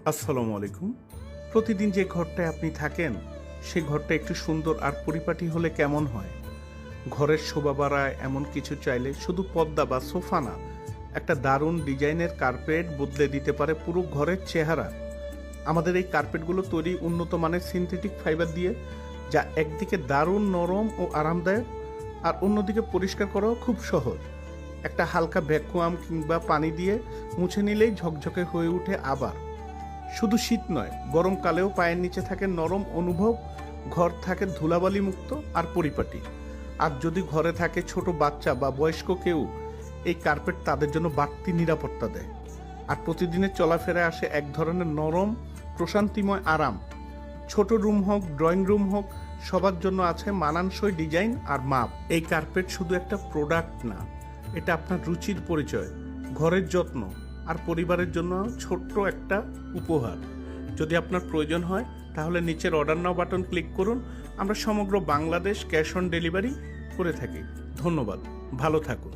আসসালামু আলাইকুম। প্রতিদিন যে ঘরটায় আপনি থাকেন সেই ঘরটা একটু সুন্দর আর পরিপাটি হলে কেমন হয়? ঘরের শোভা বাড়ায় এমন কিছু চাইলে শুধু পর্দা বা সোফা না, একটা দারুণ ডিজাইনের কার্পেট বদলে দিতে পারে পুরো ঘরের চেহারা। আমাদের এই কার্পেটগুলো তৈরি উন্নত মানের সিনথেটিক ফাইবার দিয়ে, যা একদিকে দারুণ নরম ও আরামদায়ক আর অন্যদিকে পরিষ্কার করাও খুব সহজ। একটা হালকা ভ্যাকুয়াম কিংবা পানি দিয়ে মুছে নিলেই ঝকঝকে হয়ে ওঠে। আবার শুধু শীত নয়, গরমকালেও পায়ের নিচে থাকে নরম অনুভব, ঘর থাকে ধুলাবালি মুক্ত আর পরিপাটি। আর যদি ঘরে থাকে ছোট বাচ্চা বা বয়স্ক কেউ, এই কার্পেট তাদের জন্য বাড়তি নিরাপত্তা দেয়। আর প্রতিদিনের চলাফেরায় আসে এক ধরনের নরম প্রশান্তিময় আরাম। ছোট রুম হোক, ড্রয়িং রুম হোক, সবার জন্য আছে মানানসই ডিজাইন আর মাপ। এই কার্পেট শুধু একটা প্রোডাক্ট না, এটা আপনার রুচির পরিচয়, ঘরের যত্ন আর পরিবারের জন্য ছোট্ট একটা উপহার। যদি আপনার প্রয়োজন হয় তাহলে নিচের অর্ডার নাও বাটন ক্লিক করুন। আমরা সমগ্র বাংলাদেশ ক্যাশ অন ডেলিভারি করে থাকি। ধন্যবাদ, ভালো থাকুন।